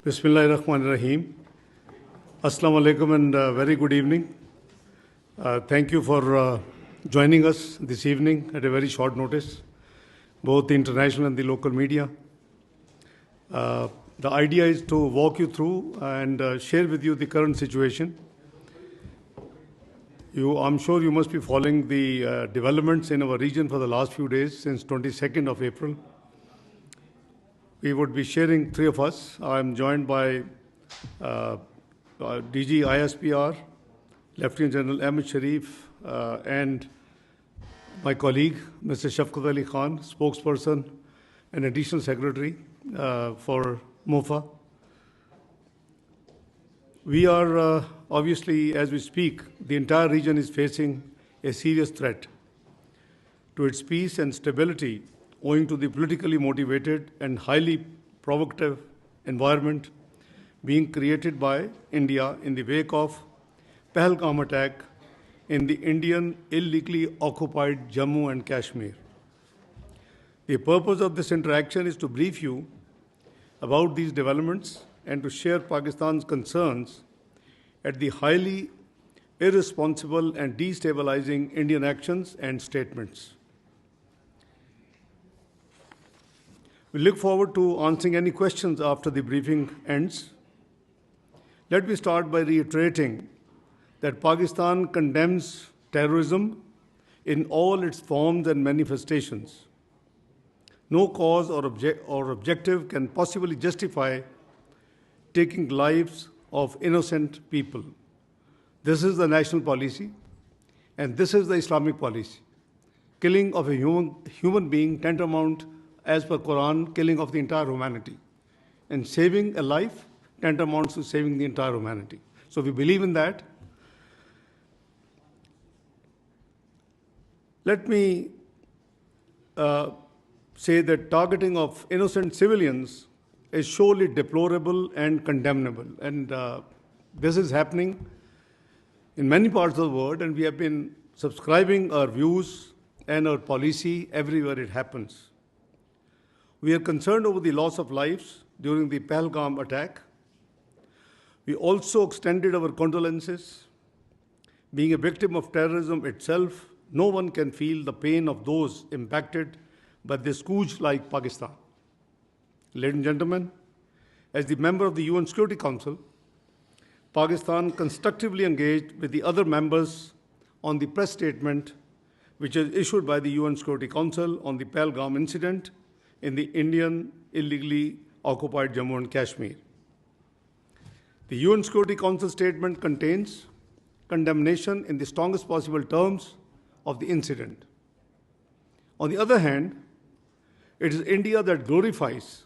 Bismillahirrahmanirrahim. Assalamu alaikum and very good evening. Thank you for joining us this evening at a very short notice, both the international and the local media. The idea is to walk you through and share with you the current situation. I'm sure you must be following the developments in our region for the last few days since 22nd of April. We would be sharing, three of us. I'm joined by DG ISPR, Lieutenant General Ahmed Sharif, and my colleague, Mr. Shafqat Ali Khan, spokesperson and additional secretary for MOFA. We are, obviously, as we speak, the entire region is facing a serious threat to its peace and stability owing to the politically motivated and highly provocative environment being created by India in the wake of Pahalgam attack in the Indian illegally occupied Jammu and Kashmir. The purpose of this interaction is to brief you about these developments and to share Pakistan's concerns at the highly irresponsible and destabilizing Indian actions and statements. We look forward to answering any questions after the briefing ends. Let me start by reiterating that Pakistan condemns terrorism in all its forms and manifestations. No cause or objective can possibly justify taking lives of innocent people. This is the national policy, and this is the Islamic policy. Killing of a human being tantamount, as per Quran, killing of the entire humanity. And saving a life tantamounts to saving the entire humanity. So we believe in that. Let me say that targeting of innocent civilians is surely deplorable and condemnable. And this is happening in many parts of the world, and we have been subscribing our views and our policy everywhere it happens. We are concerned over the loss of lives during the Pahalgam attack. We also extended our condolences. Being a victim of terrorism itself, no one can feel the pain of those impacted by this scourge like Pakistan. Ladies and gentlemen, as the member of the UN Security Council, Pakistan constructively engaged with the other members on the press statement which is issued by the UN Security Council on the Pahalgam incident in the Indian illegally occupied Jammu and Kashmir. The UN Security Council statement contains condemnation in the strongest possible terms of the incident. On the other hand, it is India that glorifies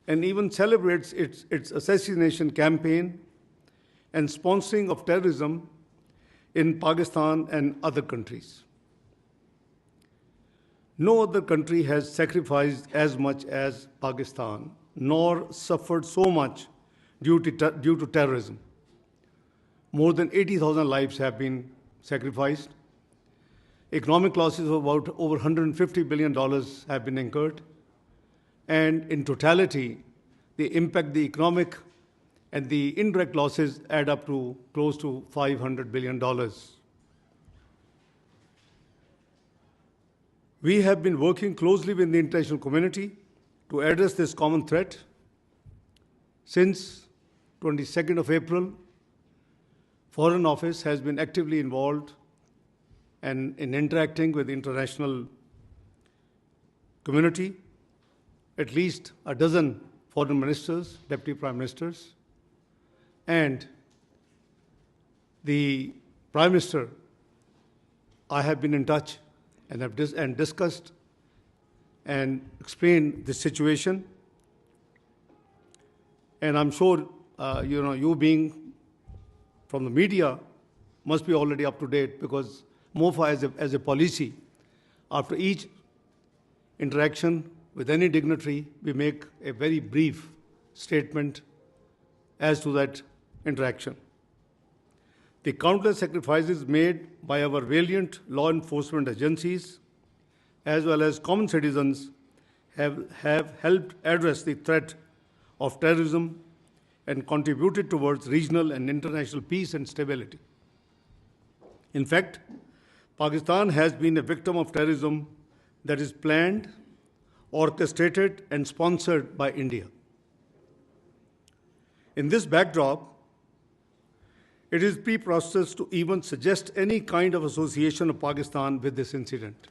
and even celebrates its assassination campaign and sponsoring of terrorism in Pakistan and other countries. No other country has sacrificed as much as Pakistan, nor suffered so much due to terrorism. More than 80,000 lives have been sacrificed. Economic losses of about over $150 billion have been incurred. And in totality, the impact, the economic and the indirect losses add up to close to $500 billion. We have been working closely with the international community to address this common threat. Since 22nd of April, Foreign Office has been actively involved and in interacting with the international community. At least a dozen foreign ministers, deputy prime ministers, and the Prime Minister, I have been in touch and have discussed and explained the situation. And I'm sure, you being from the media must be already up to date, because MOFA as a policy, after each interaction with any dignitary, we make a very brief statement as to that interaction. The countless sacrifices made by our valiant law enforcement agencies as well as common citizens have helped address the threat of terrorism and contributed towards regional and international peace and stability. In fact, Pakistan has been a victim of terrorism that is planned, orchestrated, and sponsored by India. In this backdrop, it is preposterous to even suggest any kind of association of Pakistan with this incident.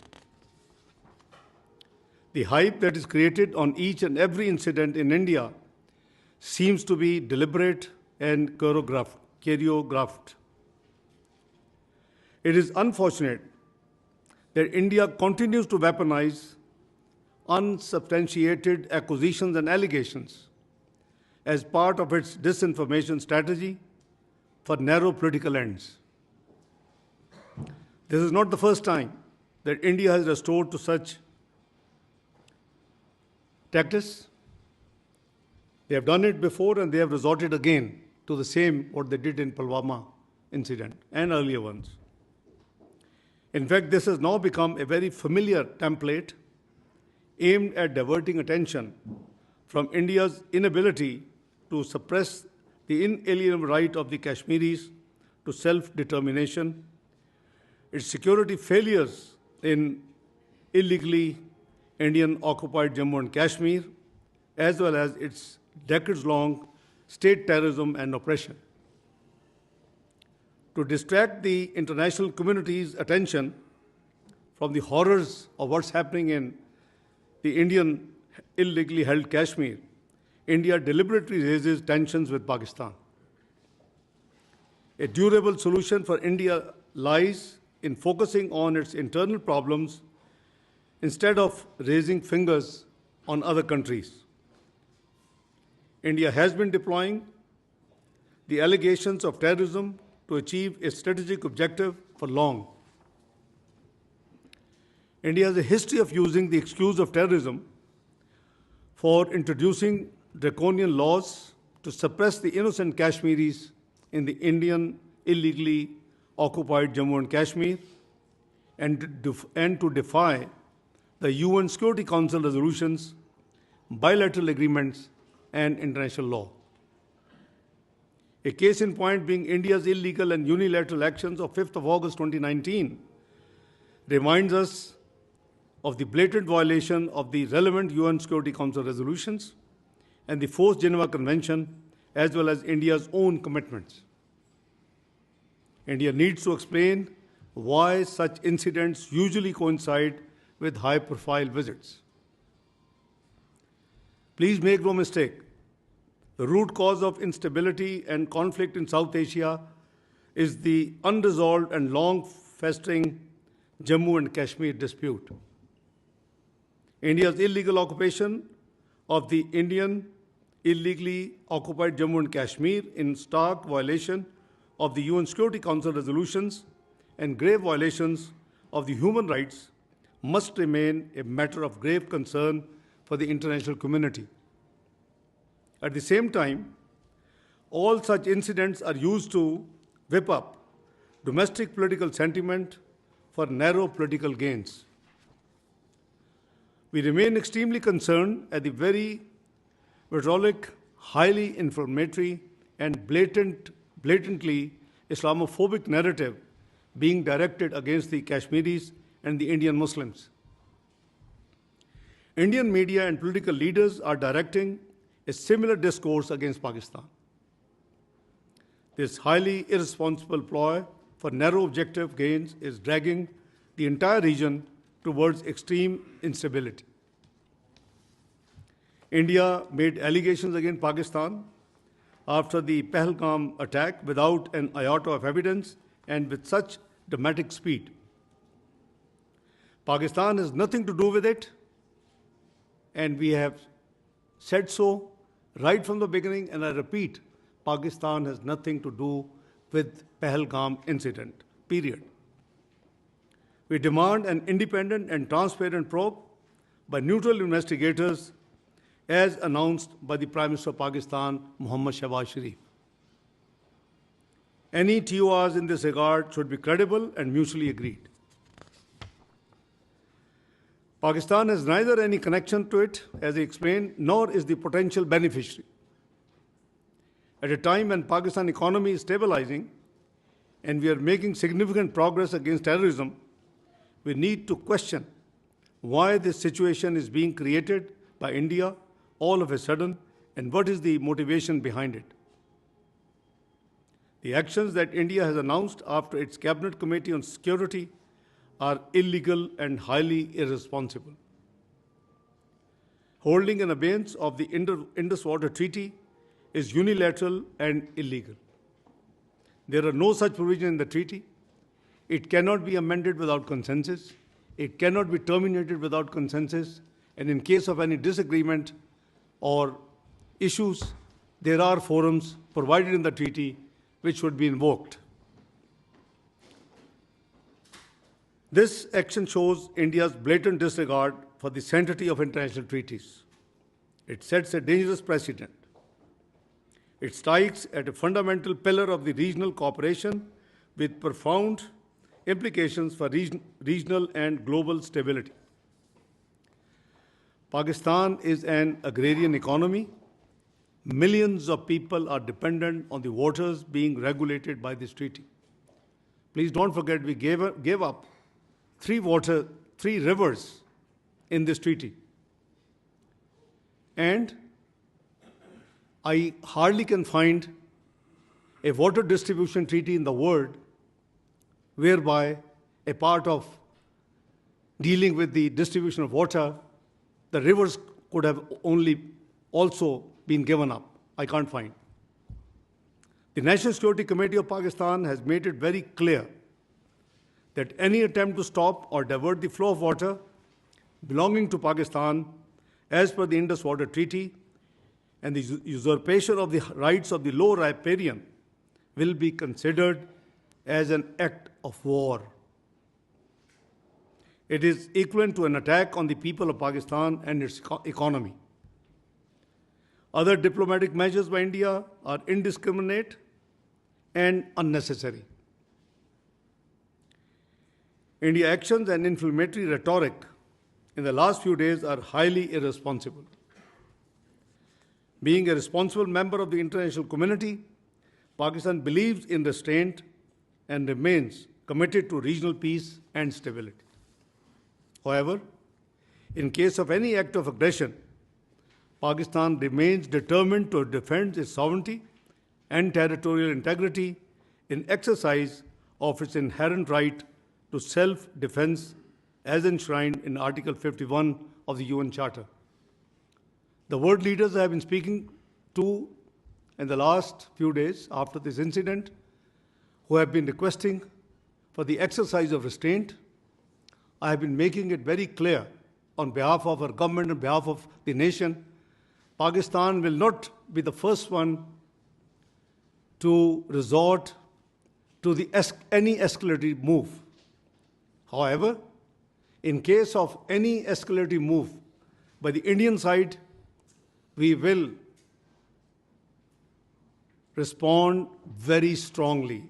The hype that is created on each and every incident in India seems to be deliberate and choreographed. It is unfortunate that India continues to weaponize unsubstantiated accusations and allegations as part of its disinformation strategy for narrow political ends. This is not the first time that India has resorted to such tactics. They have done it before and they have resorted again to the same what they did in Pulwama incident and earlier ones. In fact, this has now become a very familiar template aimed at diverting attention from India's inability to suppress the inalienable right of the Kashmiris to self-determination, its security failures in illegally Indian-occupied Jammu and Kashmir, as well as its decades-long state terrorism and oppression. To distract the international community's attention from the horrors of what's happening in the Indian illegally held Kashmir, India deliberately raises tensions with Pakistan. A durable solution for India lies in focusing on its internal problems instead of raising fingers on other countries. India has been deploying the allegations of terrorism to achieve a strategic objective for long. India has a history of using the excuse of terrorism for introducing draconian laws to suppress the innocent Kashmiris in the Indian illegally occupied Jammu and Kashmir and to defy the UN Security Council resolutions, bilateral agreements, and international law. A case in point being India's illegal and unilateral actions of 5th of August 2019 reminds us of the blatant violation of the relevant UN Security Council resolutions and the 4th Geneva Convention, as well as India's own commitments. India needs to explain why such incidents usually coincide with high-profile visits. Please make no mistake, the root cause of instability and conflict in South Asia is the unresolved and long-festering Jammu and Kashmir dispute. India's illegal occupation of the Indian illegally occupied Jammu and Kashmir in stark violation of the UN Security Council resolutions and grave violations of the human rights must remain a matter of grave concern for the international community. At the same time, all such incidents are used to whip up domestic political sentiment for narrow political gains. We remain extremely concerned at the very vitriolic, highly inflammatory, and blatantly Islamophobic narrative being directed against the Kashmiris and the Indian Muslims. Indian media and political leaders are directing a similar discourse against Pakistan. This highly irresponsible ploy for narrow objective gains is dragging the entire region towards extreme instability. India made allegations against Pakistan after the Pahalgam attack without an iota of evidence and with such dramatic speed. Pakistan has nothing to do with it, and we have said so right from the beginning, and I repeat, Pakistan has nothing to do with Pahalgam incident, period. We demand an independent and transparent probe by neutral investigators as announced by the Prime Minister of Pakistan, Muhammad Shahbaz Sharif. Any TORs in this regard should be credible and mutually agreed. Pakistan has neither any connection to it, as I explained, nor is the potential beneficiary. At a time when Pakistan economy is stabilizing and we are making significant progress against terrorism, we need to question why this situation is being created by India all of a sudden and what is the motivation behind it. The actions that India has announced after its Cabinet Committee on Security are illegal and highly irresponsible. Holding in abeyance of the Indus Water Treaty is unilateral and illegal. There are no such provisions in the treaty. It cannot be amended without consensus. It cannot be terminated without consensus. And in case of any disagreement or issues, there are forums provided in the treaty which should be invoked. This action shows India's blatant disregard for the sanctity of international treaties. It sets a dangerous precedent. It strikes at a fundamental pillar of the regional cooperation with profound implications for regional and global stability. Pakistan is an agrarian economy. Millions of people are dependent on the waters being regulated by this treaty. Please don't forget we gave up three rivers in this treaty. And I hardly can find a water distribution treaty in the world whereby a part of dealing with the distribution of water, the rivers could have only also been given up. I can't find. The National Security Committee of Pakistan has made it very clear that any attempt to stop or divert the flow of water belonging to Pakistan as per the Indus Water Treaty and the usurpation of the rights of the low riparian will be considered as an act of war. It is equivalent to an attack on the people of Pakistan and its economy. Other diplomatic measures by India are indiscriminate and unnecessary. India's actions and inflammatory rhetoric in the last few days are highly irresponsible. Being a responsible member of the international community, Pakistan believes in restraint and remains committed to regional peace and stability. However, in case of any act of aggression, Pakistan remains determined to defend its sovereignty and territorial integrity in exercise of its inherent right to self-defense as enshrined in Article 51 of the UN Charter. The world leaders I have been speaking to in the last few days after this incident, who have been requesting for the exercise of restraint, I have been making it very clear on behalf of our government, on behalf of the nation, Pakistan will not be the first one to resort to any escalating move. However, in case of any escalating move by the Indian side, we will respond very strongly.